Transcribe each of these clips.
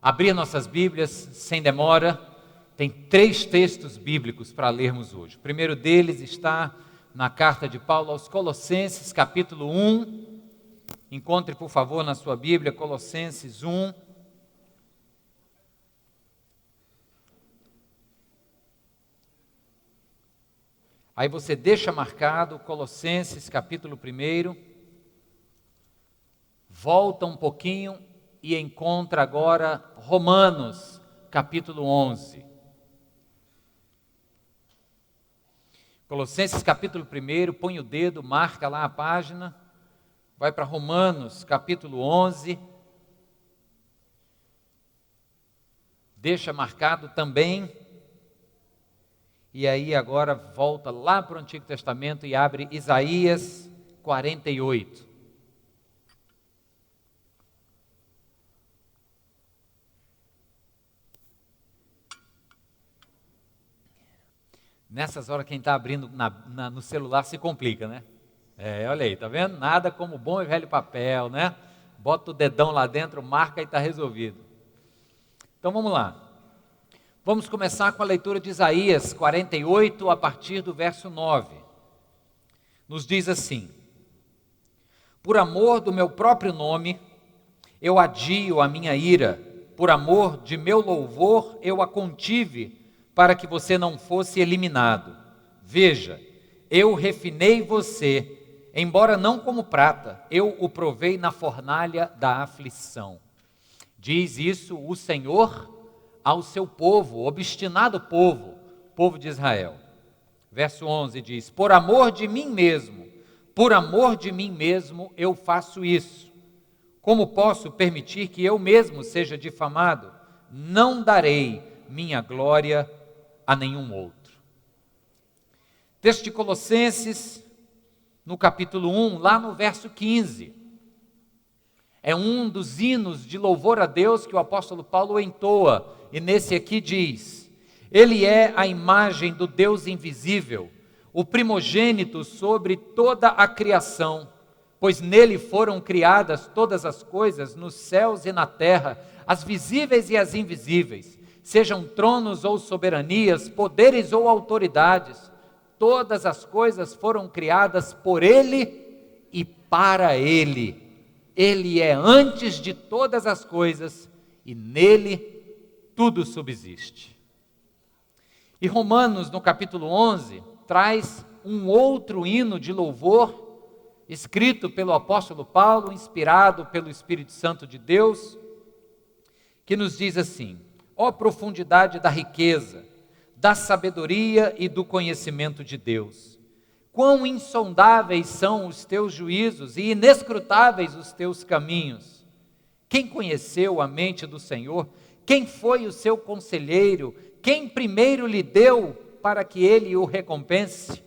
abrir nossas Bíblias sem demora. Tem 3 textos bíblicos para lermos hoje. O primeiro deles está na carta de Paulo aos Colossenses, capítulo 1. Encontre, por favor, na sua Bíblia, Colossenses 1. Aí você deixa marcado Colossenses, capítulo 1. Volta um pouquinho e encontra agora Romanos, capítulo 11. Colossenses capítulo 1, põe o dedo, marca lá a página, vai para Romanos capítulo 11, deixa marcado também, e aí agora volta lá para o Antigo Testamento e abre Isaías 48. Nessas horas quem está abrindo no celular se complica, né? Olha aí, tá vendo? Nada como bom e velho papel, né? Bota o dedão lá dentro, marca e está resolvido. Então vamos lá. Vamos começar com a leitura de Isaías 48, a partir do verso 9. Nos diz assim: por amor do meu próprio nome, eu adio a minha ira, por amor de meu louvor, eu a contive, para que você não fosse eliminado. Veja, eu refinei você, embora não como prata, eu o provei na fornalha da aflição. Diz isso o Senhor ao seu povo, obstinado povo de Israel. Verso 11 diz: por amor de mim mesmo eu faço isso. Como posso permitir que eu mesmo seja difamado? Não darei minha glória a nenhum outro. Texto de Colossenses, no capítulo 1, lá no verso 15. É um dos hinos de louvor a Deus que o apóstolo Paulo entoa, e nesse aqui diz: Ele é a imagem do Deus invisível, o primogênito sobre toda a criação, pois nele foram criadas todas as coisas, nos céus e na terra, as visíveis e as invisíveis, sejam tronos ou soberanias, poderes ou autoridades, todas as coisas foram criadas por Ele e para Ele. Ele é antes de todas as coisas e nele tudo subsiste. E Romanos, no capítulo 11, traz um outro hino de louvor, escrito pelo apóstolo Paulo, inspirado pelo Espírito Santo de Deus, que nos diz assim: ó profundidade da riqueza, da sabedoria e do conhecimento de Deus! Quão insondáveis são os teus juízos e inescrutáveis os teus caminhos! Quem conheceu a mente do Senhor? Quem foi o seu conselheiro? Quem primeiro lhe deu para que ele o recompense?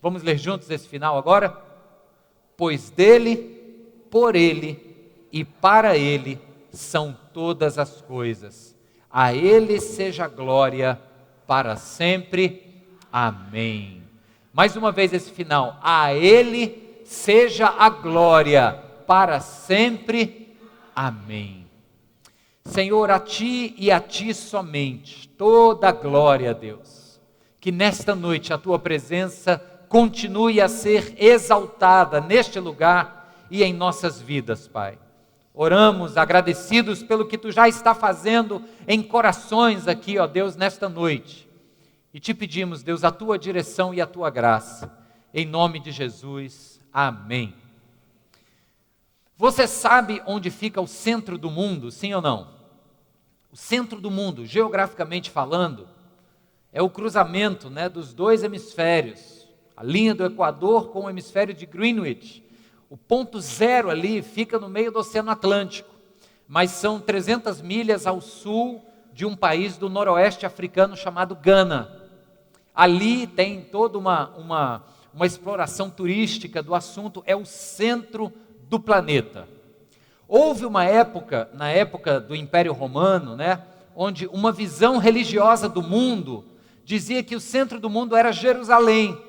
Vamos ler juntos esse final agora? Pois dele, por ele e para ele são todas as coisas. A Ele seja glória para sempre. Amém. Mais uma vez esse final. A Ele seja a glória para sempre. Amém. Senhor, a Ti e a Ti somente, toda a glória a Deus. Que nesta noite a Tua presença continue a ser exaltada neste lugar e em nossas vidas, Pai. Oramos agradecidos pelo que Tu já está fazendo em corações aqui, ó Deus, nesta noite. E Te pedimos, Deus, a Tua direção e a Tua graça. Em nome de Jesus, amém. Você sabe onde fica o centro do mundo, sim ou não? O centro do mundo, geograficamente falando, é o cruzamento, dos 2 hemisférios. A linha do Equador com o hemisfério de Greenwich. O ponto zero ali fica no meio do Oceano Atlântico, mas são 300 milhas ao sul de um país do noroeste africano chamado Gana. Ali tem toda uma exploração turística do assunto, é o centro do planeta. Houve uma época, na época do Império Romano, onde uma visão religiosa do mundo dizia que o centro do mundo era Jerusalém,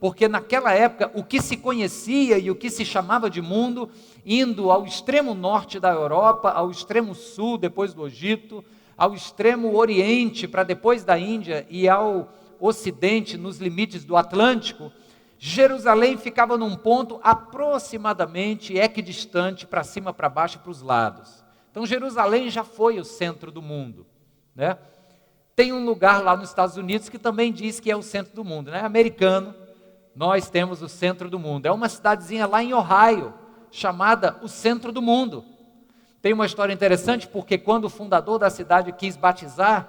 porque naquela época o que se conhecia e o que se chamava de mundo, indo ao extremo norte da Europa, ao extremo sul, depois do Egito, ao extremo oriente, para depois da Índia, e ao ocidente, nos limites do Atlântico, Jerusalém ficava num ponto aproximadamente equidistante, para cima, para baixo e para os lados. Então Jerusalém já foi o centro do mundo, né? Tem um lugar lá nos Estados Unidos que também diz que é o centro do mundo, né? Americano, nós temos o centro do mundo. É uma cidadezinha lá em Ohio, chamada o centro do mundo. Tem uma história interessante, porque quando o fundador da cidade quis batizar,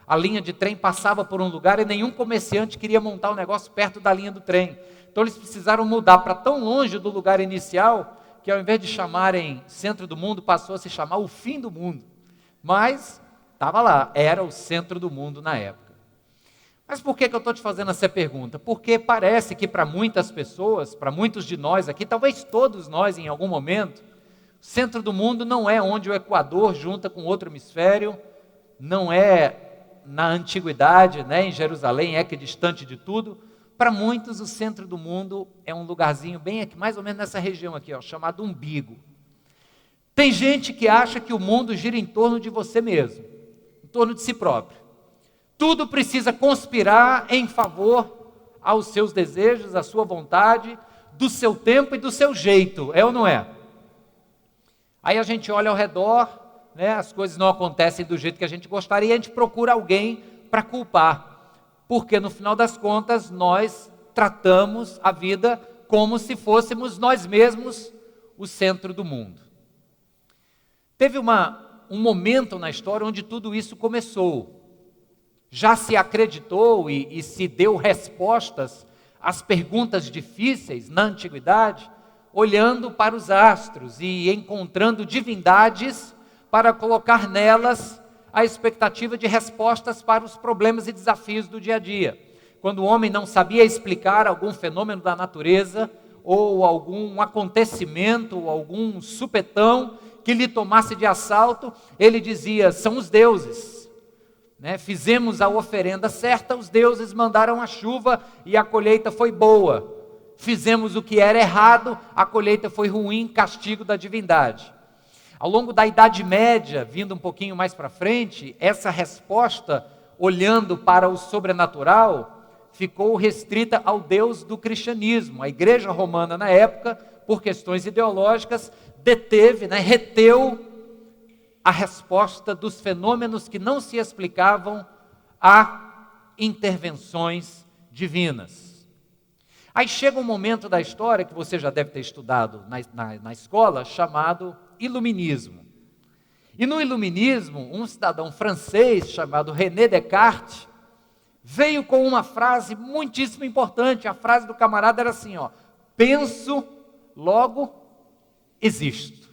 a linha de trem passava por um lugar e nenhum comerciante queria montar um negócio perto da linha do trem. Então eles precisaram mudar para tão longe do lugar inicial, que ao invés de chamarem centro do mundo, passou a se chamar o fim do mundo. Mas estava lá, era o centro do mundo na época. Mas por que eu estou te fazendo essa pergunta? Porque parece que para muitas pessoas, para muitos de nós aqui, talvez todos nós em algum momento, o centro do mundo não é onde o Equador junta com outro hemisfério, não é na antiguidade, né, em Jerusalém, é que é distante de tudo. Para muitos o centro do mundo é um lugarzinho bem aqui, mais ou menos nessa região aqui, ó, chamado umbigo. Tem gente que acha que o mundo gira em torno de você mesmo, em torno de si próprio. Tudo precisa conspirar em favor aos seus desejos, à sua vontade, do seu tempo e do seu jeito, é ou não é? Aí a gente olha ao redor, né, as coisas não acontecem do jeito que a gente gostaria, e a gente procura alguém para culpar, porque no final das contas nós tratamos a vida como se fôssemos nós mesmos o centro do mundo. Teve um momento na história onde tudo isso começou. Já se acreditou e se deu respostas às perguntas difíceis na antiguidade, olhando para os astros e encontrando divindades para colocar nelas a expectativa de respostas para os problemas e desafios do dia a dia. Quando o homem não sabia explicar algum fenômeno da natureza, ou algum acontecimento, ou algum supetão que lhe tomasse de assalto, ele dizia: são os deuses. Né? Fizemos a oferenda certa, os deuses mandaram a chuva e a colheita foi boa. Fizemos o que era errado, a colheita foi ruim, castigo da divindade. Ao longo da Idade Média, vindo um pouquinho mais para frente, essa resposta, olhando para o sobrenatural, ficou restrita ao Deus do cristianismo. A Igreja Romana, na época, por questões ideológicas, deteve, reteu a resposta dos fenômenos que não se explicavam a intervenções divinas. Aí chega um momento da história, que você já deve ter estudado na escola, chamado Iluminismo. E no Iluminismo, um cidadão francês chamado René Descartes veio com uma frase muitíssimo importante. A frase do camarada era assim, ó: penso, logo existo.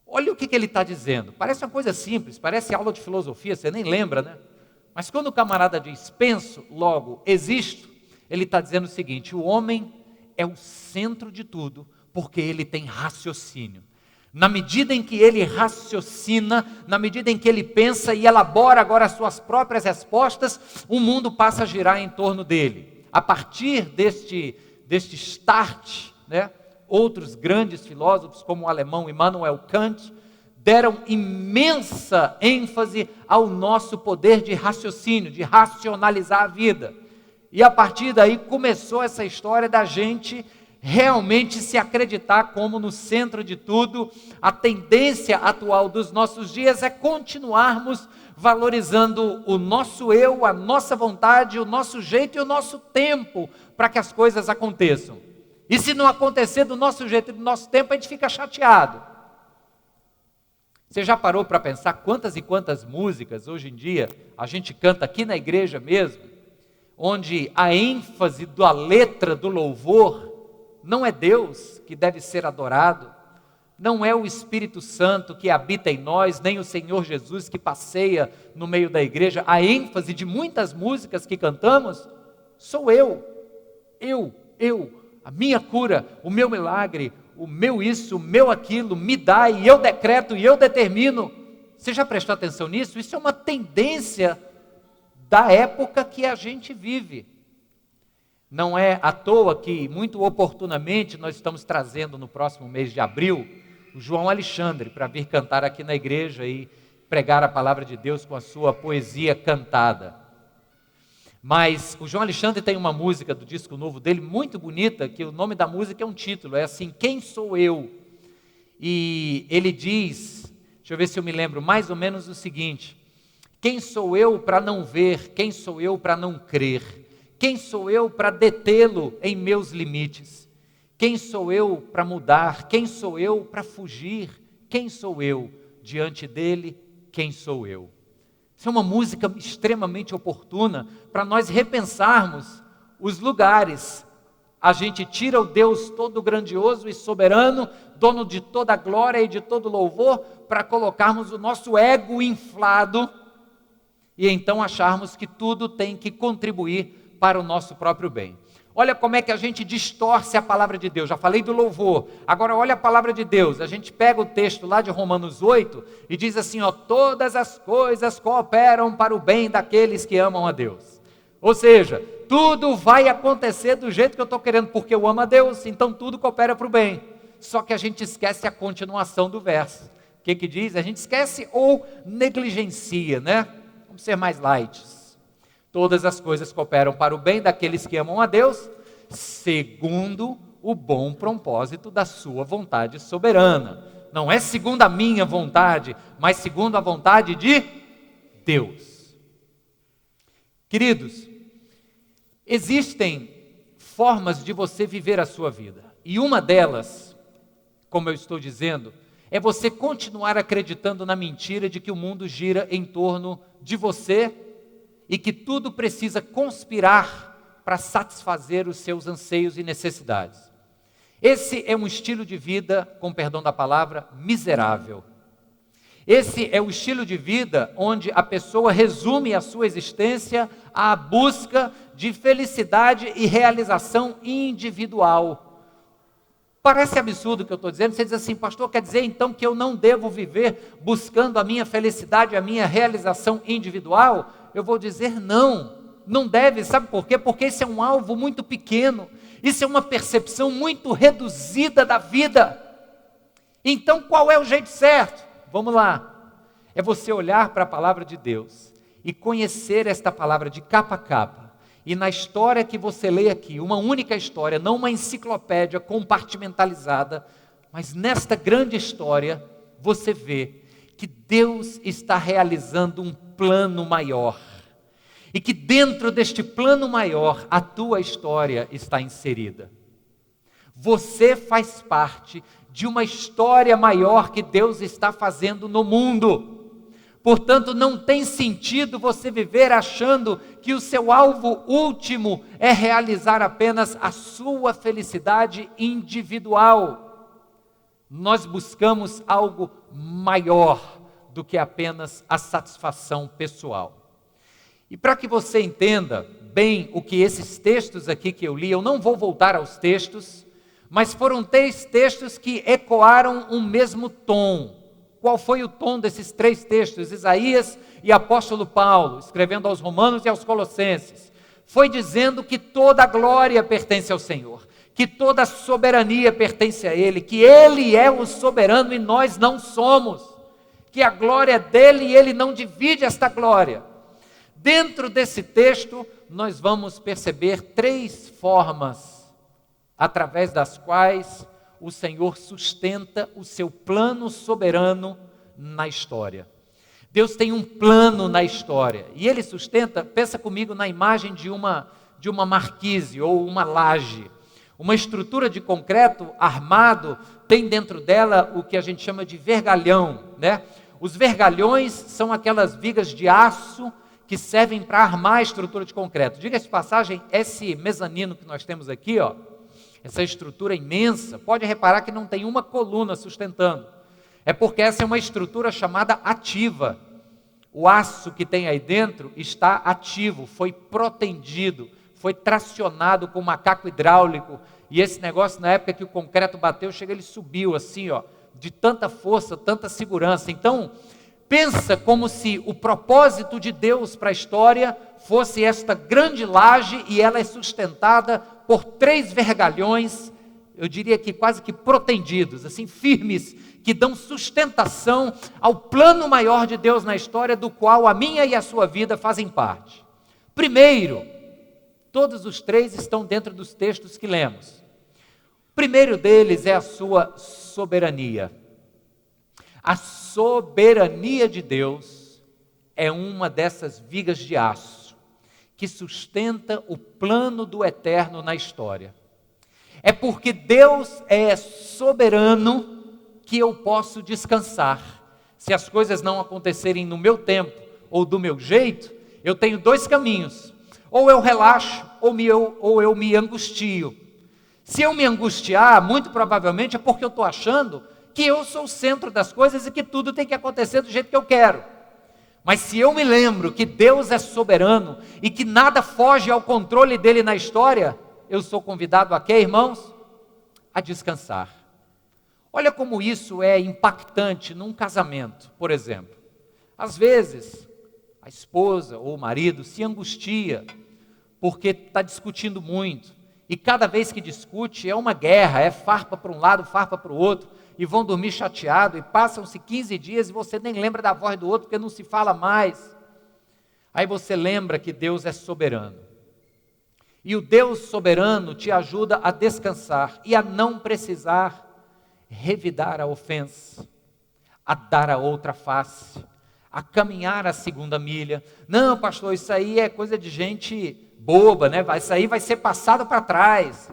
Olha o que ele está dizendo. Parece uma coisa simples, parece aula de filosofia, você nem lembra, né? Mas quando o camarada diz penso, logo existo, ele está dizendo o seguinte: o homem é o centro de tudo, porque ele tem raciocínio. Na medida em que ele raciocina, na medida em que ele pensa e elabora agora as suas próprias respostas, o mundo passa a girar em torno dele. A partir deste start, outros grandes filósofos, como o alemão Immanuel Kant, deram imensa ênfase ao nosso poder de raciocínio, de racionalizar a vida. E a partir daí começou essa história da gente realmente se acreditar como no centro de tudo. A tendência atual dos nossos dias é continuarmos valorizando o nosso eu, a nossa vontade, o nosso jeito e o nosso tempo para que as coisas aconteçam. E se não acontecer do nosso jeito e do nosso tempo, a gente fica chateado. Você já parou para pensar quantas e quantas músicas hoje em dia a gente canta aqui na igreja mesmo, onde a ênfase da letra do louvor não é Deus que deve ser adorado, não é o Espírito Santo que habita em nós, nem o Senhor Jesus que passeia no meio da igreja. A ênfase de muitas músicas que cantamos sou eu, a minha cura, o meu milagre, o meu isso, o meu aquilo, me dá, e eu decreto, e eu determino. Você já prestou atenção nisso? Isso é uma tendência da época que a gente vive. Não é à toa que, muito oportunamente, nós estamos trazendo no próximo mês de abril, o João Alexandre, para vir cantar aqui na igreja e pregar a palavra de Deus com a sua poesia cantada. Mas o João Alexandre tem uma música do disco novo dele, muito bonita, que o nome da música é um título, é assim, Quem Sou Eu? E ele diz, deixa eu ver se eu me lembro, mais ou menos o seguinte: quem sou eu para não ver? Quem sou eu para não crer? Quem sou eu para detê-lo em meus limites? Quem sou eu para mudar? Quem sou eu para fugir? Quem sou eu diante dele? Quem sou eu? Isso é uma música extremamente oportuna para nós repensarmos os lugares. A gente tira o Deus todo grandioso e soberano, dono de toda a glória e de todo louvor, para colocarmos o nosso ego inflado e então acharmos que tudo tem que contribuir para o nosso próprio bem. Olha como é que a gente distorce a palavra de Deus. Já falei do louvor, agora olha a palavra de Deus. A gente pega o texto lá de Romanos 8 e diz assim, todas as coisas cooperam para o bem daqueles que amam a Deus. Ou seja, tudo vai acontecer do jeito que eu estou querendo, porque eu amo a Deus, então tudo coopera para o bem. Só que a gente esquece a continuação do verso. O que diz? A gente esquece ou negligencia, né? Vamos ser mais light. Todas as coisas cooperam para o bem daqueles que amam a Deus, segundo o bom propósito da sua vontade soberana. Não é segundo a minha vontade, mas segundo a vontade de Deus. Queridos, existem formas de você viver a sua vida. E uma delas, como eu estou dizendo, é você continuar acreditando na mentira de que o mundo gira em torno de você e que tudo precisa conspirar para satisfazer os seus anseios e necessidades. Esse é um estilo de vida, com perdão da palavra, miserável. Esse é o estilo de vida onde a pessoa resume a sua existência à busca de felicidade e realização individual. Parece absurdo o que eu estou dizendo. Você diz assim, pastor, quer dizer então que eu não devo viver buscando a minha felicidade, a minha realização individual? Eu vou dizer não deve, sabe por quê? Porque esse é um alvo muito pequeno, isso é uma percepção muito reduzida da vida. Então qual é o jeito certo? Vamos lá, é você olhar para a palavra de Deus e conhecer esta palavra de capa a capa, e na história que você lê aqui, uma única história, não uma enciclopédia compartimentalizada, mas nesta grande história, você vê que Deus está realizando um plano maior, e que dentro deste plano maior, a tua história está inserida. Você faz parte de uma história maior que Deus está fazendo no mundo. Portanto, não tem sentido você viver achando que o seu alvo último é realizar apenas a sua felicidade individual. Nós buscamos algo maior do que apenas a satisfação pessoal. E para que você entenda bem o que esses textos aqui que eu li, eu não vou voltar aos textos, mas foram 3 textos que ecoaram um mesmo tom. Qual foi o tom desses 3 textos? Isaías e apóstolo Paulo, escrevendo aos Romanos e aos Colossenses. Foi dizendo que toda a glória pertence ao Senhor, que toda a soberania pertence a Ele, que Ele é o soberano e nós não somos, que a glória é dEle e Ele não divide esta glória. Dentro desse texto, nós vamos perceber 3 formas através das quais o Senhor sustenta o seu plano soberano na história. Deus tem um plano na história e Ele sustenta, pensa comigo na imagem de uma marquise ou uma laje. Uma estrutura de concreto armado tem dentro dela o que a gente chama de vergalhão, né? Os vergalhões são aquelas vigas de aço que servem para armar a estrutura de concreto. Diga-se de passagem, esse mezanino que nós temos aqui, essa estrutura imensa, pode reparar que não tem uma coluna sustentando. É porque essa é uma estrutura chamada ativa. O aço que tem aí dentro está ativo, foi protendido, foi tracionado com macaco hidráulico. E esse negócio, na época que o concreto bateu, ele subiu assim, de tanta força, tanta segurança. Então, Pensa como se o propósito de Deus para a história fosse esta grande laje e ela é sustentada por 3 vergalhões, eu diria que quase que protendidos, assim, firmes, que dão sustentação ao plano maior de Deus na história, do qual a minha e a sua vida fazem parte. Primeiro, todos os 3 estão dentro dos textos que lemos. O primeiro deles é a sua soberania. A soberania de Deus é uma dessas vigas de aço que sustenta o plano do eterno na história. É porque Deus é soberano que eu posso descansar. Se as coisas não acontecerem no meu tempo ou do meu jeito, eu tenho 2 caminhos: ou eu relaxo ou eu me angustio. Se eu me angustiar, muito provavelmente é porque eu estou achando que eu sou o centro das coisas e que tudo tem que acontecer do jeito que eu quero. Mas se eu me lembro que Deus é soberano e que nada foge ao controle dele na história, eu sou convidado a quê, irmãos? A descansar. Olha como isso é impactante num casamento, por exemplo. Às vezes, a esposa ou o marido se angustia porque está discutindo muito. E cada vez que discute é uma guerra, é farpa para um lado, farpa para o outro. E vão dormir chateados, e passam-se 15 dias e você nem lembra da voz do outro, porque não se fala mais. Aí você lembra que Deus é soberano. E o Deus soberano te ajuda a descansar e a não precisar revidar a ofensa, a dar a outra face, a caminhar a segunda milha. Não, pastor, isso aí é coisa de gente boba, né? Isso aí vai ser passado para trás.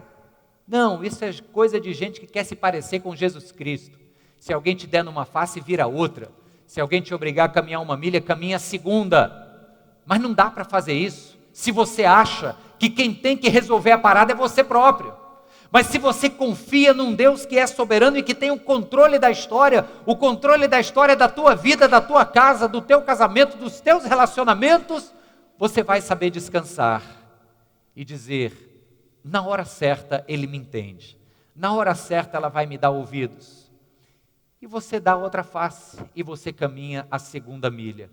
Não, isso é coisa de gente que quer se parecer com Jesus Cristo. Se alguém te der numa face, vira outra. Se alguém te obrigar a caminhar uma milha, caminha a segunda. Mas não dá para fazer isso se você acha que quem tem que resolver a parada é você próprio. Mas se você confia num Deus que é soberano e que tem o controle da história da tua vida, da tua casa, do teu casamento, dos teus relacionamentos, você vai saber descansar e dizer: na hora certa Ele me entende, na hora certa ela vai me dar ouvidos. E você dá outra face e você caminha a segunda milha.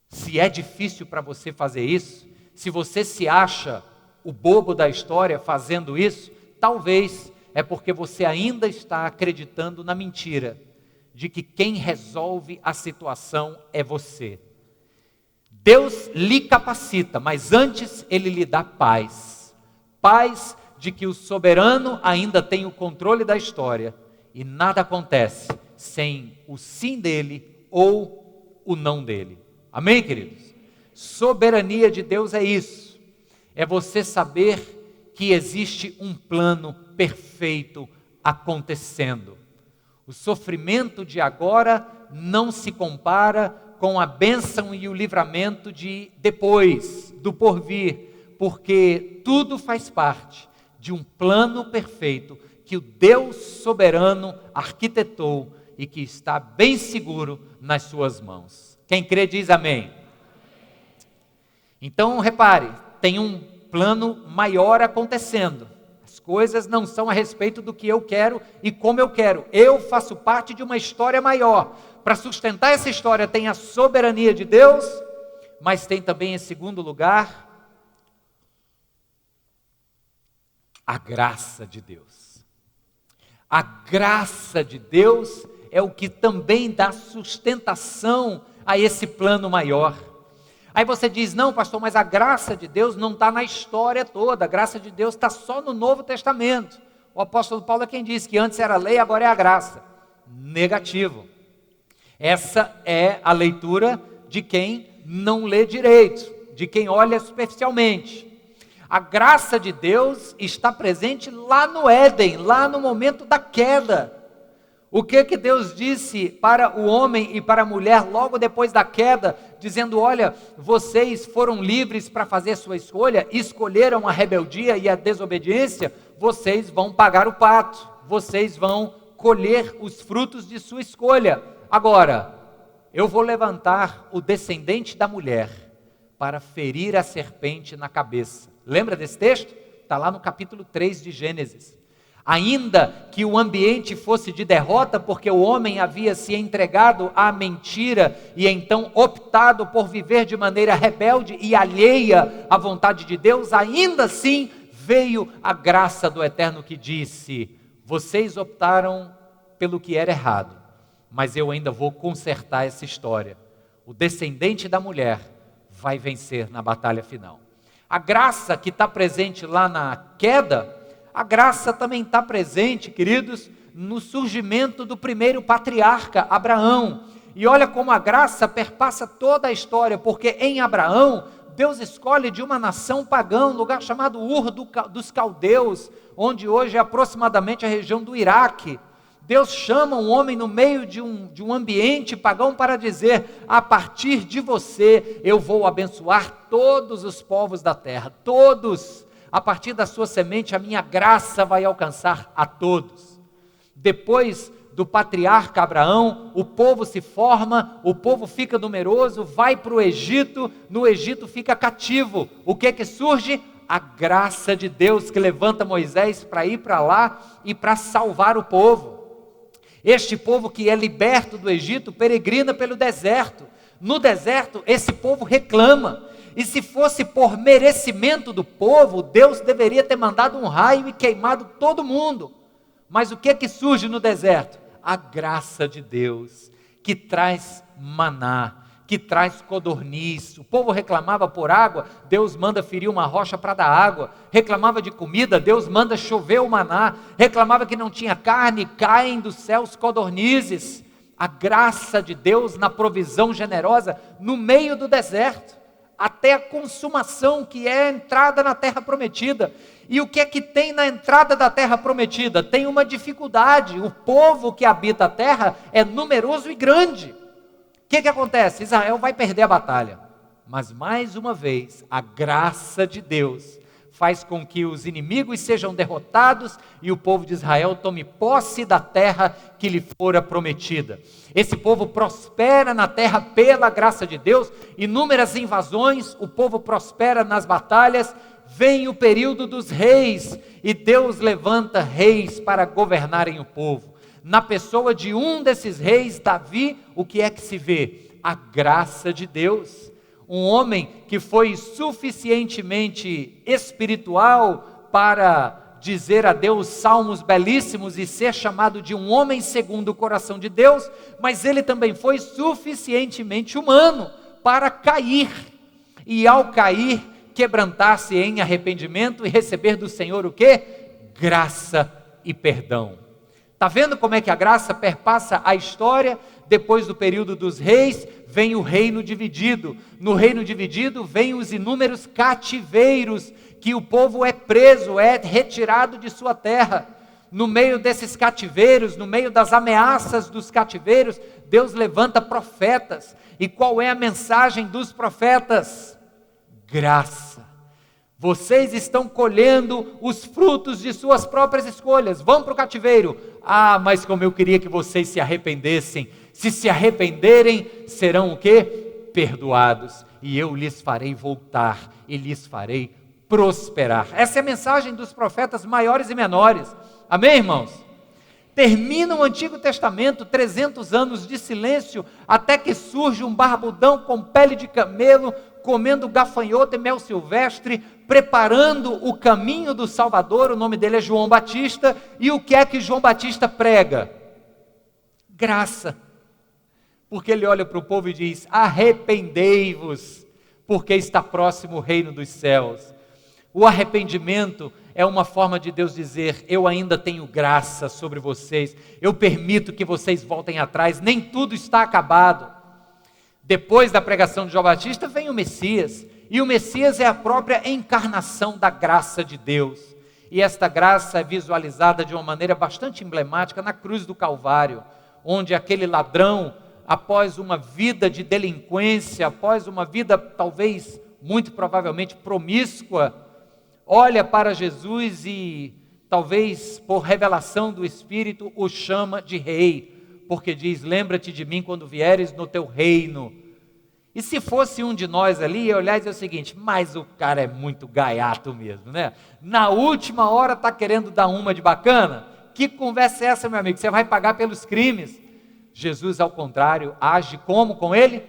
Se é difícil para você fazer isso, se você se acha o bobo da história fazendo isso, talvez é porque você ainda está acreditando na mentira de que quem resolve a situação é você. Deus lhe capacita, mas antes Ele lhe dá paz. Paz de que o soberano ainda tem o controle da história e nada acontece sem o sim dele ou o não dele. Amém, queridos? Soberania de Deus é isso. É você saber que existe um plano perfeito acontecendo. O sofrimento de agora não se compara com a bênção e o livramento de depois, do porvir, porque tudo faz parte de um plano perfeito que o Deus soberano arquitetou e que está bem seguro nas suas mãos. Quem crê diz amém. Então repare, tem um plano maior acontecendo. As coisas não são a respeito do que eu quero e como eu quero. Eu faço parte de uma história maior. Para sustentar essa história tem a soberania de Deus, mas tem também, em segundo lugar, a graça de Deus. A graça de Deus é o que também dá sustentação a esse plano maior. Aí você diz: não, pastor, mas a graça de Deus não está na história toda, a graça de Deus está só no Novo Testamento. O apóstolo Paulo é quem diz que antes era a lei, agora é a graça. Negativo. Essa é a leitura de quem não lê direito, de quem olha superficialmente. A graça de Deus está presente lá no Éden, lá no momento da queda. O que Deus disse para o homem e para a mulher logo depois da queda, dizendo: olha, vocês foram livres para fazer a sua escolha, escolheram a rebeldia e a desobediência, vocês vão pagar o pato, vocês vão colher os frutos de sua escolha. Agora, eu vou levantar o descendente da mulher para ferir a serpente na cabeça. Lembra desse texto? Está lá no capítulo 3 de Gênesis. Ainda que o ambiente fosse de derrota, porque o homem havia se entregado à mentira e então optado por viver de maneira rebelde e alheia à vontade de Deus, ainda assim veio a graça do Eterno que disse: vocês optaram pelo que era errado, mas eu ainda vou consertar essa história. O descendente da mulher vai vencer na batalha final. A graça que está presente lá na queda, a graça também está presente, queridos, no surgimento do primeiro patriarca, Abraão. E olha como a graça perpassa toda a história, porque em Abraão, Deus escolhe de uma nação pagã, um lugar chamado Ur dos Caldeus, onde hoje é aproximadamente a região do Iraque. Deus chama um homem no meio de um ambiente pagão para dizer: a partir de você eu vou abençoar todos os povos da terra, todos. A partir da sua semente a minha graça vai alcançar a todos. Depois do patriarca Abraão, o povo se forma, o povo fica numeroso, vai para o Egito, no Egito fica cativo. O que que surge? A graça de Deus que levanta Moisés para ir para lá e para salvar o povo. Este povo que é liberto do Egito peregrina pelo deserto. No deserto esse povo reclama. E se fosse por merecimento do povo, Deus deveria ter mandado um raio e queimado todo mundo. Mas o que é que surge no deserto? A graça de Deus, que traz maná, que traz codorniz. O povo reclamava por água, Deus manda ferir uma rocha para dar água. Reclamava de comida, Deus manda chover o maná. Reclamava que não tinha carne, caem dos céus codornizes. A graça de Deus na provisão generosa no meio do deserto, até a consumação, que é a entrada na terra prometida. E o que é que tem na entrada da terra prometida? Tem uma dificuldade. O povo que habita a terra é numeroso e grande. O que acontece? Israel vai perder a batalha, mas mais uma vez a graça de Deus faz com que os inimigos sejam derrotados e o povo de Israel tome posse da terra que lhe fora prometida. Esse povo prospera na terra pela graça de Deus, inúmeras invasões, o povo prospera nas batalhas. Vem o período dos reis e Deus levanta reis para governarem o povo. Na pessoa de um desses reis, Davi, o que é que se vê? A graça de Deus. Um homem que foi suficientemente espiritual para dizer a Deus salmos belíssimos e ser chamado de um homem segundo o coração de Deus, mas ele também foi suficientemente humano para cair, e ao cair, quebrantar-se em arrependimento e receber do Senhor o quê? Graça e perdão. Está vendo como é que a graça perpassa a história? Depois do período dos reis, vem o reino dividido. No reino dividido, vem os inúmeros cativeiros, que o povo é preso, é retirado de sua terra. No meio desses cativeiros, no meio das ameaças dos cativeiros, Deus levanta profetas. E qual é a mensagem dos profetas? Graça. Vocês estão colhendo os frutos de suas próprias escolhas. Vão para o cativeiro. Ah, mas como eu queria que vocês se arrependessem. Se arrependerem, serão o quê? Perdoados. E eu lhes farei voltar e lhes farei prosperar. Essa é a mensagem dos profetas maiores e menores. Amém, irmãos? Termina o Antigo Testamento, 300 anos de silêncio, até que surge um barbudão com pele de camelo, comendo gafanhoto e mel silvestre, preparando o caminho do Salvador. O nome dele é João Batista. E o que é que João Batista prega? Graça. Porque ele olha para o povo e diz: arrependei-vos, porque está próximo o reino dos céus. O arrependimento é uma forma de Deus dizer: eu ainda tenho graça sobre vocês, eu permito que vocês voltem atrás, nem tudo está acabado. Depois da pregação de João Batista vem o Messias, e o Messias é a própria encarnação da graça de Deus, e esta graça é visualizada de uma maneira bastante emblemática na cruz do Calvário, onde aquele ladrão, após uma vida de delinquência, após uma vida talvez, muito provavelmente promíscua, olha para Jesus e talvez por revelação do Espírito o chama de rei, porque diz: lembra-te de mim quando vieres no teu reino. E se fosse um de nós ali, ia olhar e dizer o seguinte: mas o cara é muito gaiato mesmo, né? Na última hora está querendo dar uma de bacana? Que conversa é essa, meu amigo? Você vai pagar pelos crimes. Jesus, ao contrário, age como com ele?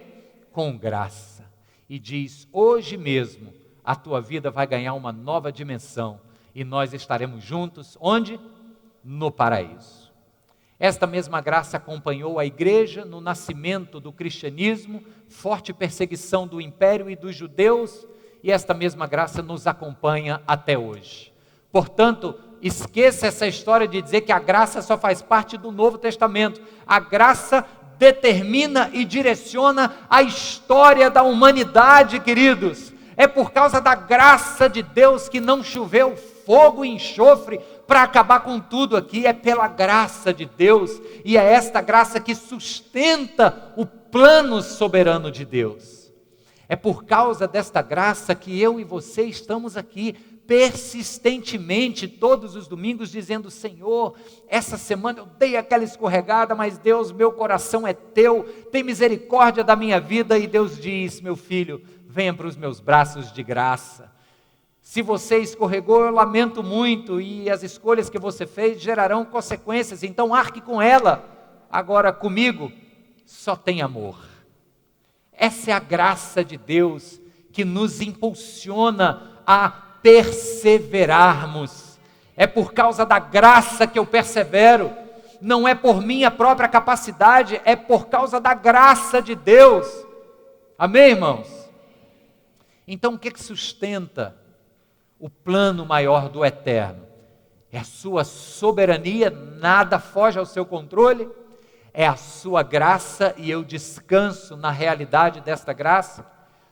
Com graça. E diz: hoje mesmo a tua vida vai ganhar uma nova dimensão. E nós estaremos juntos, onde? No paraíso. Esta mesma graça acompanhou a igreja no nascimento do cristianismo, forte perseguição do império e dos judeus, e esta mesma graça nos acompanha até hoje. Portanto, esqueça essa história de dizer que a graça só faz parte do Novo Testamento. A graça determina e direciona a história da humanidade, queridos. É por causa da graça de Deus que não choveu fogo e enxofre para acabar com tudo aqui. É pela graça de Deus, e é esta graça que sustenta o plano soberano de Deus. É por causa desta graça que eu e você estamos aqui persistentemente todos os domingos dizendo: Senhor, essa semana eu dei aquela escorregada, mas Deus, meu coração é teu, tem misericórdia da minha vida. E Deus diz: meu filho, venha para os meus braços de graça. Se você escorregou, eu lamento muito, e as escolhas que você fez gerarão consequências, então arque com ela. Agora comigo só tem amor. Essa é a graça de Deus que nos impulsiona a perseverarmos. É por causa da graça que eu persevero, não é por minha própria capacidade, é por causa da graça de Deus. Amém, irmãos? Então o que sustenta o plano maior do eterno? É a sua soberania, nada foge ao seu controle, é a sua graça, e eu descanso na realidade desta graça.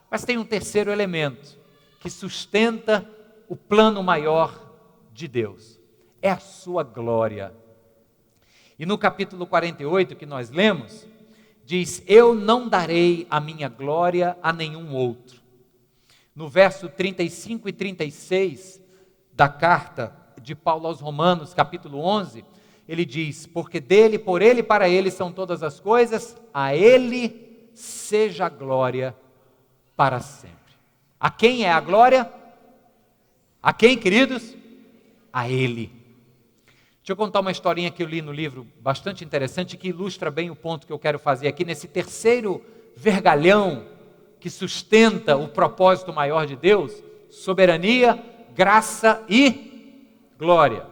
Mas tem um terceiro elemento que sustenta o plano maior de Deus: é a sua glória. E no capítulo 48 que nós lemos, diz: eu não darei a minha glória a nenhum outro. No verso 35 e 36 da carta de Paulo aos Romanos, capítulo 11, ele diz: porque dele, por ele e para ele são todas as coisas, a ele seja a glória para sempre. A quem é a glória? A quem, queridos? A ele. Deixa eu contar uma historinha que eu li no livro, bastante interessante, que ilustra bem o ponto que eu quero fazer aqui, nesse terceiro vergalhão que sustenta o propósito maior de Deus: soberania, graça e glória.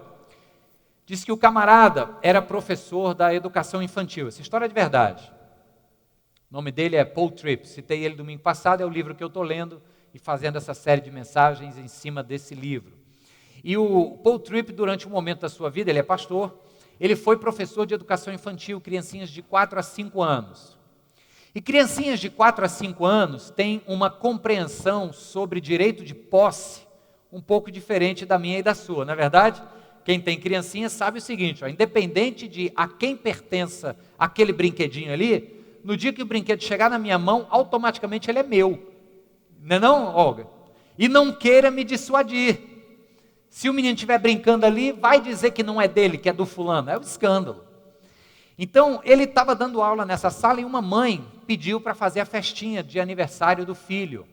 Diz que o camarada era professor da educação infantil. Essa história é de verdade. O nome dele é Paul Tripp, citei ele domingo passado, é o livro que eu estou lendo e fazendo essa série de mensagens em cima desse livro. E o Paul Tripp, durante um momento da sua vida, ele é pastor, ele foi professor de educação infantil, criancinhas de 4 a 5 anos. E criancinhas de 4 a 5 anos têm uma compreensão sobre direito de posse um pouco diferente da minha e da sua, não é verdade? Quem tem criancinha sabe o seguinte, independente de a quem pertença aquele brinquedinho ali, no dia que o brinquedo chegar na minha mão, automaticamente ele é meu. Não é não, Olga? E não queira me dissuadir. Se o menino estiver brincando ali, vai dizer que não é dele, que é do fulano. É um escândalo. Então, ele estava dando aula nessa sala e uma mãe pediu para fazer a festinha de aniversário do filho.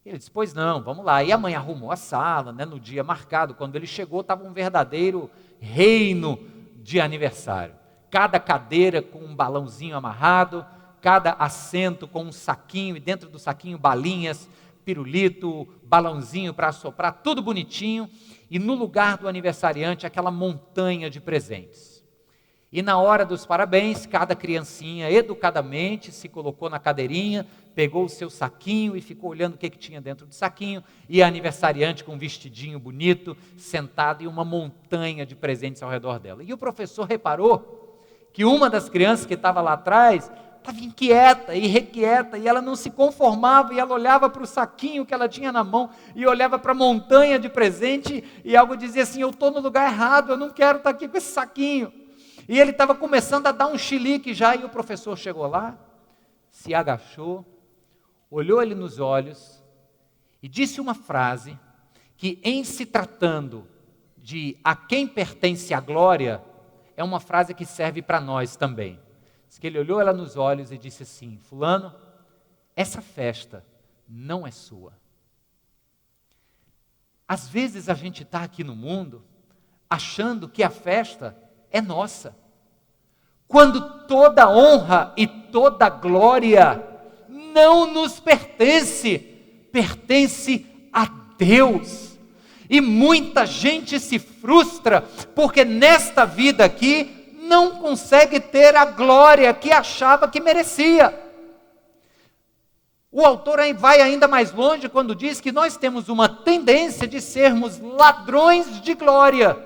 Ele disse: pois não, vamos lá. E a mãe arrumou a sala, né, no dia marcado. Quando ele chegou, estava um verdadeiro reino de aniversário. Cada cadeira com um balãozinho amarrado, cada assento com um saquinho, e dentro do saquinho balinhas, pirulito, balãozinho para assoprar, tudo bonitinho. E no lugar do aniversariante, aquela montanha de presentes. E na hora dos parabéns, cada criancinha educadamente se colocou na cadeirinha, pegou o seu saquinho e ficou olhando o que tinha dentro do saquinho, e a aniversariante com um vestidinho bonito, sentada em uma montanha de presentes ao redor dela. E o professor reparou que uma das crianças que estava lá atrás estava inquieta e requieta, e ela não se conformava, e ela olhava para o saquinho que ela tinha na mão, e olhava para a montanha de presente, e algo dizia assim: eu estou no lugar errado, eu não quero estar aqui com esse saquinho. E ele estava começando a dar um chilique já, e o professor chegou lá, se agachou, olhou ele nos olhos, e disse uma frase, que em se tratando de a quem pertence a glória, é uma frase que serve para nós também. Diz que ele olhou ela nos olhos e disse assim: fulano, essa festa não é sua. Às vezes a gente está aqui no mundo achando que a festa é nossa, quando toda honra e toda glória não nos pertence, pertence a Deus. E muita gente se frustra porque nesta vida aqui não consegue ter a glória que achava que merecia. O autor vai ainda mais longe quando diz que nós temos uma tendência de sermos ladrões de glória.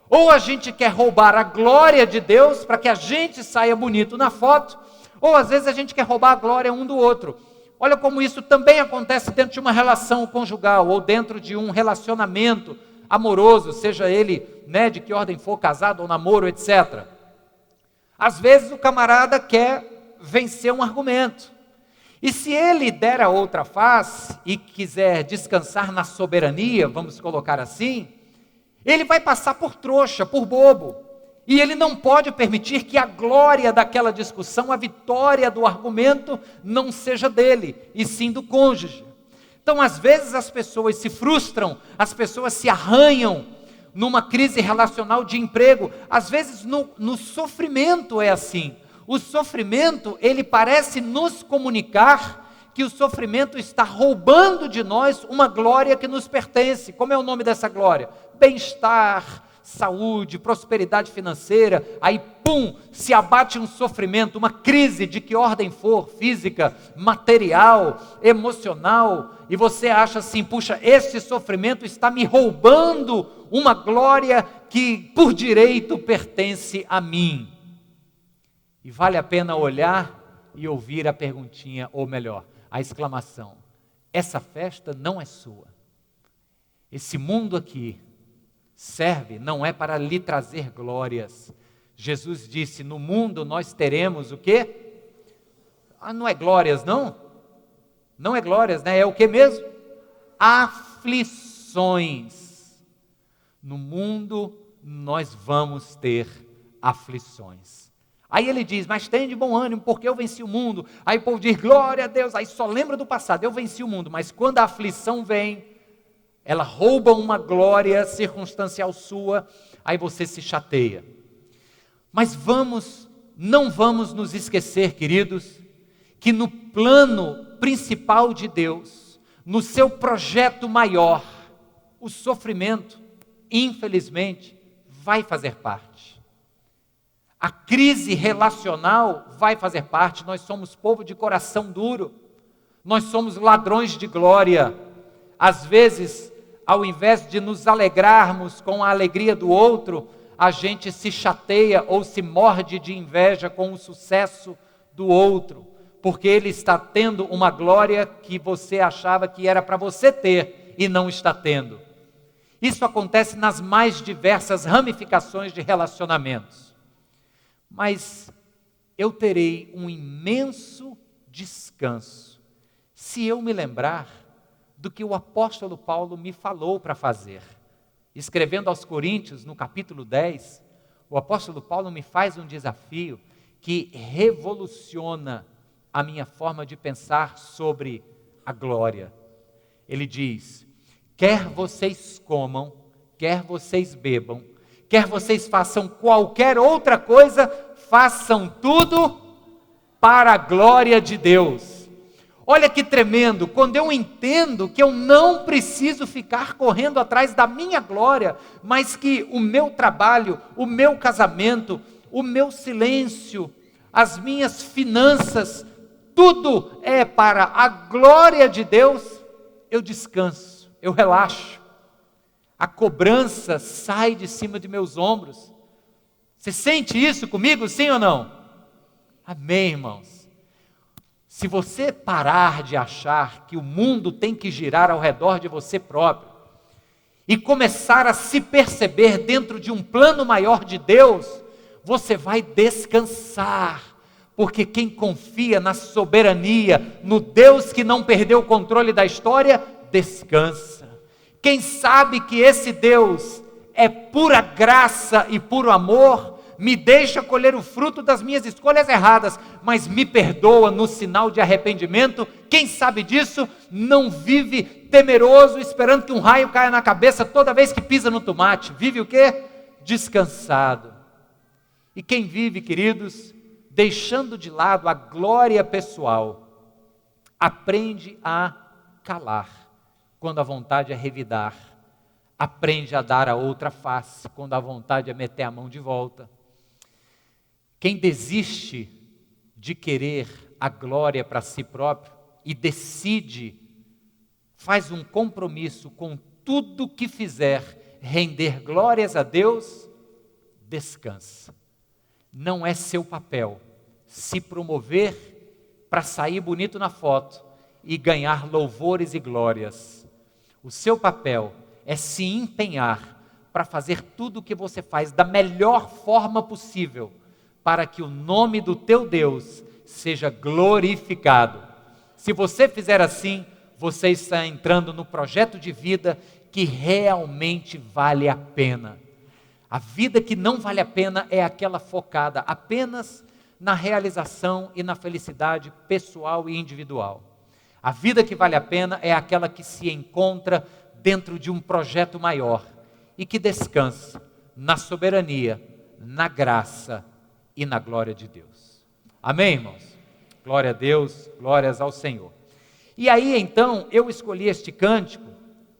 Ou a gente quer roubar a glória de Deus para que a gente saia bonito na foto, ou às vezes a gente quer roubar a glória um do outro. Olha como isso também acontece dentro de uma relação conjugal, ou dentro de um relacionamento amoroso, seja ele, de que ordem for, casado ou namoro, etc. Às vezes o camarada quer vencer um argumento. E se ele der a outra face e quiser descansar na soberania, vamos colocar assim, ele vai passar por trouxa, por bobo. E ele não pode permitir que a glória daquela discussão, a vitória do argumento, não seja dele, e sim do cônjuge. Então, às vezes as pessoas se frustram, as pessoas se arranham numa crise relacional de emprego. Às vezes no sofrimento é assim. O sofrimento, ele parece nos comunicar que o sofrimento está roubando de nós uma glória que nos pertence. Como é o nome dessa glória? Bem-estar, saúde, prosperidade financeira. Aí, pum, se abate um sofrimento, uma crise de que ordem for, física, material, emocional, e você acha assim, puxa, esse sofrimento está me roubando uma glória que por direito pertence a mim. E vale a pena olhar e ouvir a perguntinha, ou melhor, a exclamação: essa festa não é sua. Esse mundo aqui serve, não é para lhe trazer glórias. Jesus disse, no mundo nós teremos o quê? Não é glórias não? Não é glórias, né? É o que mesmo? Aflições. No mundo nós vamos ter aflições. Aí ele diz, mas tem de bom ânimo, porque eu venci o mundo. Aí o povo diz, glória a Deus. Aí só lembra do passado, eu venci o mundo. Mas quando a aflição vem, ela rouba uma glória circunstancial sua, aí você se chateia. Mas não vamos nos esquecer, queridos, que no plano principal de Deus, no seu projeto maior, o sofrimento, infelizmente, vai fazer parte. A crise relacional vai fazer parte. Nós somos povo de coração duro, nós somos ladrões de glória. Às vezes, ao invés de nos alegrarmos com a alegria do outro, a gente se chateia ou se morde de inveja com o sucesso do outro, porque ele está tendo uma glória que você achava que era para você ter e não está tendo. Isso acontece nas mais diversas ramificações de relacionamentos. Mas eu terei um imenso descanso se eu me lembrar do que o apóstolo Paulo me falou para fazer. Escrevendo aos Coríntios, no capítulo 10, o apóstolo Paulo me faz um desafio que revoluciona a minha forma de pensar sobre a glória. Ele diz, quer vocês comam, quer vocês bebam, quer vocês façam qualquer outra coisa, façam tudo para a glória de Deus. Olha que tremendo, quando eu entendo que eu não preciso ficar correndo atrás da minha glória, mas que o meu trabalho, o meu casamento, o meu silêncio, as minhas finanças, tudo é para a glória de Deus, eu descanso, eu relaxo. A cobrança sai de cima de meus ombros. Você sente isso comigo, sim ou não? Amém, irmãos. Se você parar de achar que o mundo tem que girar ao redor de você próprio e começar a se perceber dentro de um plano maior de Deus, você vai descansar, porque quem confia na soberania, no Deus que não perdeu o controle da história, descansa. Quem sabe que esse Deus é pura graça e puro amor, me deixa colher o fruto das minhas escolhas erradas, mas me perdoa no sinal de arrependimento. Quem sabe disso não vive temeroso, esperando que um raio caia na cabeça toda vez que pisa no tomate. Vive o quê? Descansado. E quem vive, queridos, deixando de lado a glória pessoal, aprende a calar quando a vontade é revidar, aprende a dar a outra face quando a vontade é meter a mão de volta. Quem desiste de querer a glória para si próprio e decide, faz um compromisso com tudo que fizer, render glórias a Deus, descansa. Não é seu papel se promover para sair bonito na foto e ganhar louvores e glórias. O seu papel é se empenhar para fazer tudo o que você faz da melhor forma possível, para que o nome do teu Deus seja glorificado. Se você fizer assim, você está entrando no projeto de vida que realmente vale a pena. A vida que não vale a pena é aquela focada apenas na realização e na felicidade pessoal e individual. A vida que vale a pena é aquela que se encontra dentro de um projeto maior e que descansa na soberania, na graça e na glória de Deus. Amém, irmãos? Glória a Deus, glórias ao Senhor. E aí, então, eu escolhi este cântico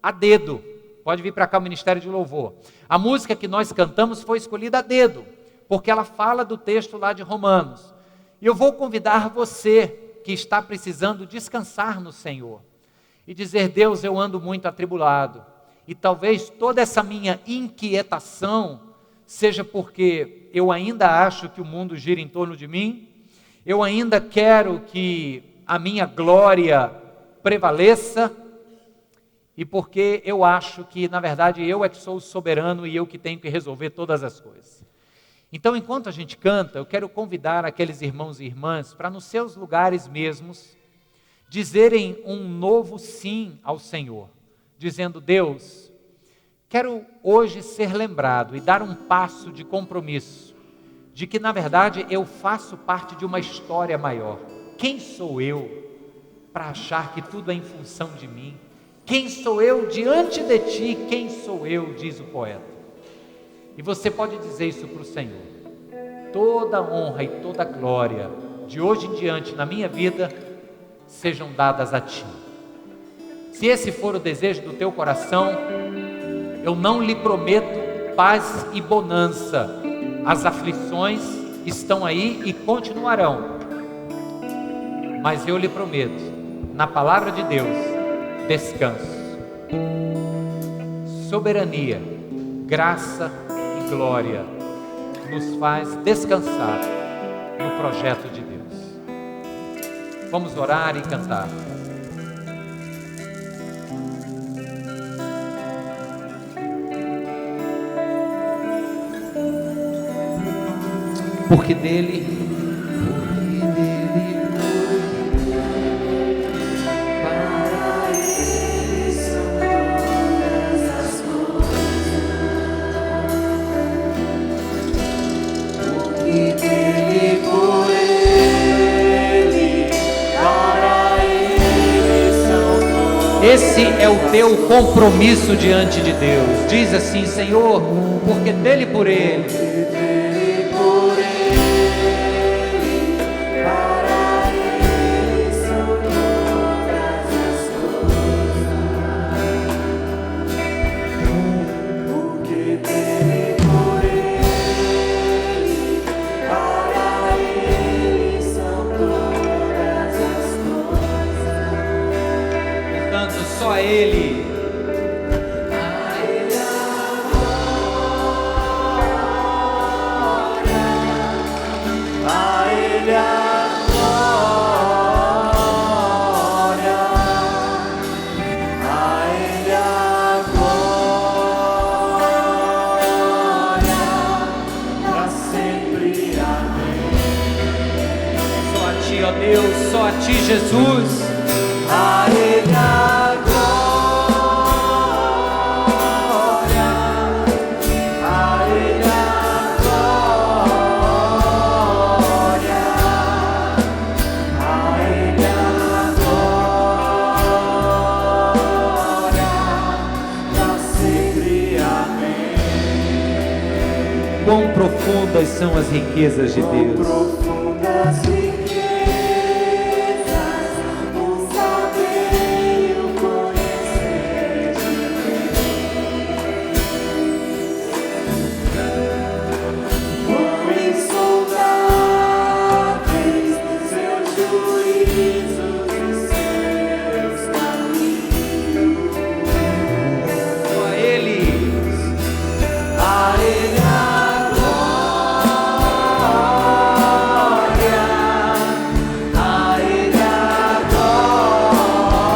a dedo. Pode vir para cá o Ministério de Louvor. A música que nós cantamos foi escolhida a dedo, porque ela fala do texto lá de Romanos. E eu vou convidar você que está precisando descansar no Senhor e dizer: Deus, eu ando muito atribulado, e talvez toda essa minha inquietação seja porque eu ainda acho que o mundo gira em torno de mim, eu ainda quero que a minha glória prevaleça, e porque eu acho que, na verdade, eu é que sou o soberano e eu que tenho que resolver todas as coisas. Então, enquanto a gente canta, eu quero convidar aqueles irmãos e irmãs para, nos seus lugares mesmos, dizerem um novo sim ao Senhor, dizendo: Deus, quero hoje ser lembrado e dar um passo de compromisso, de que, na verdade, eu faço parte de uma história maior. Quem sou eu para achar que tudo é em função de mim? Quem sou eu diante de ti? Quem sou eu, diz o poeta. E você pode dizer isso para o Senhor: toda honra e toda glória, de hoje em diante na minha vida, sejam dadas a ti. Se esse for o desejo do teu coração, eu não lhe prometo paz e bonança. As aflições estão aí e continuarão, mas eu lhe prometo, na palavra de Deus, descanso, soberania, graça e glória nos faz descansar no projeto de Deus. Vamos orar e cantar. Porque dele esse é o teu compromisso diante de Deus. Diz assim: Senhor, porque dele e por ele. Deus, só a ti, Jesus. A Ele a glória, a Ele a glória. são as riquezas de Deus. Profundas riquezas, o saber e o conhecer de Deus. Quão insondáveis seus juízos e seus caminhos. A Ele A Ele a glória, a Ele a glória,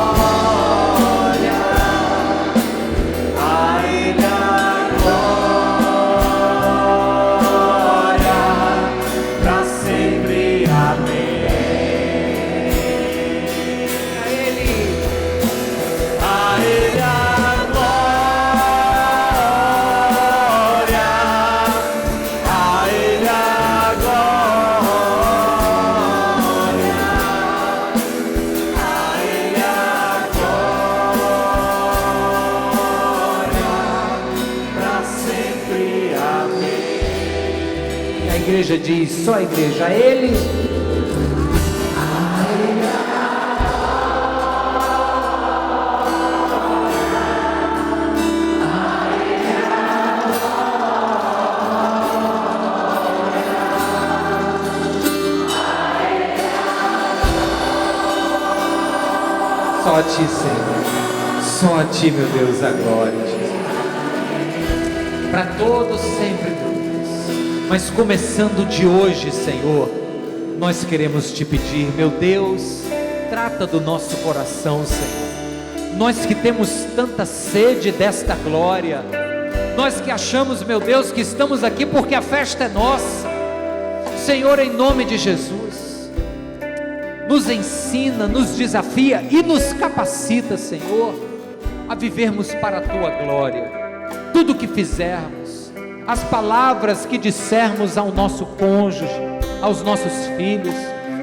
a Ele a glória, pra sempre. Amém. A Ele a glória, a Ele a glória, a Ele a glória, pra sempre. Amém. E a igreja diz, só a igreja, a Ele. Só a Ti, Senhor. Só a Ti, meu Deus, a glória, Jesus. Para todos sempre, meu Deus. Mas começando de hoje, Senhor, nós queremos Te pedir, meu Deus, trata do nosso coração, Senhor. Nós que temos tanta sede desta glória, nós que achamos, meu Deus, que estamos aqui porque a festa é nossa. Senhor, em nome de Jesus, nos ensina, nos desafia e nos capacita, Senhor, a vivermos para a Tua glória. Tudo que fizermos, as palavras que dissermos ao nosso cônjuge, aos nossos filhos,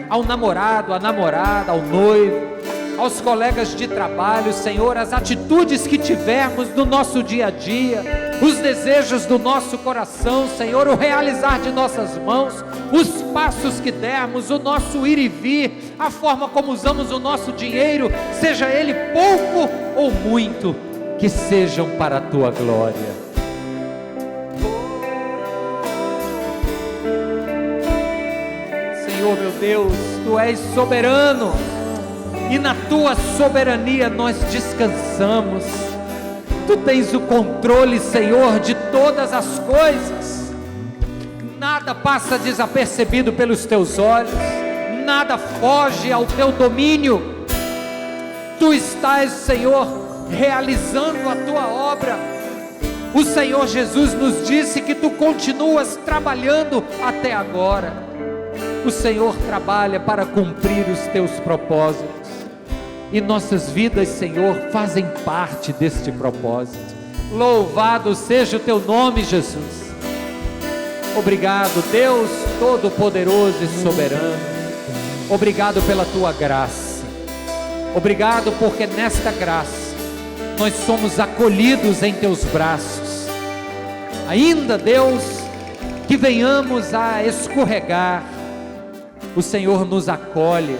ao namorado, à namorada, ao noivo, aos colegas de trabalho, Senhor, as atitudes que tivermos no nosso dia a dia, os desejos do nosso coração, Senhor, o realizar de nossas mãos, os passos que dermos, o nosso ir e vir, a forma como usamos o nosso dinheiro, seja ele pouco ou muito, que sejam para a Tua glória. Senhor, meu Deus, Tu és soberano, e na Tua soberania nós descansamos. Tu tens o controle, Senhor, de todas as coisas. Nada passa desapercebido pelos Teus olhos, nada foge ao Teu domínio. Tu estás, Senhor, realizando a Tua obra. O Senhor Jesus nos disse que Tu continuas trabalhando até agora. O Senhor trabalha para cumprir os Teus propósitos. E nossas vidas, Senhor, fazem parte deste propósito. Louvado seja o Teu nome, Jesus. Obrigado, Deus Todo-Poderoso e Soberano. Obrigado pela Tua graça. Obrigado porque nesta graça nós somos acolhidos em Teus braços. Ainda, Deus, que venhamos a escorregar, o Senhor nos acolhe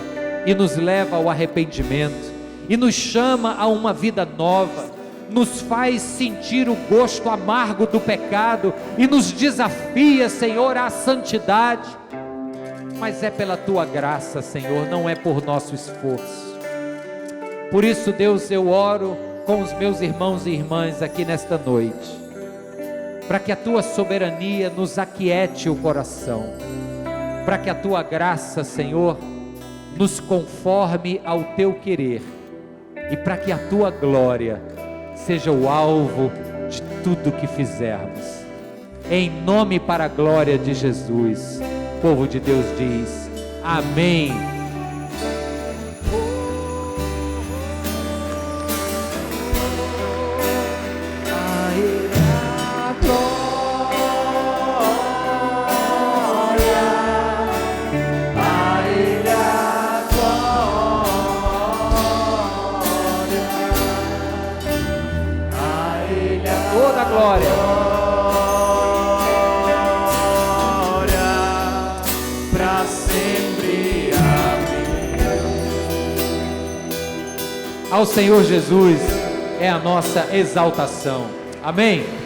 e nos leva ao arrependimento, e nos chama a uma vida nova, nos faz sentir o gosto amargo do pecado, e nos desafia, Senhor, à santidade, mas é pela Tua graça, Senhor, não é por nosso esforço. Por isso, Deus, eu oro com os meus irmãos e irmãs aqui nesta noite, para que a Tua soberania nos aquiete o coração, para que a Tua graça, Senhor, nos conforme ao Teu querer, e para que a Tua glória seja o alvo de tudo que fizermos. Em nome e para a glória de Jesus, o povo de Deus diz: amém. Toda a glória. para sempre. Amém. Ao Senhor Jesus é a nossa exaltação. Amém.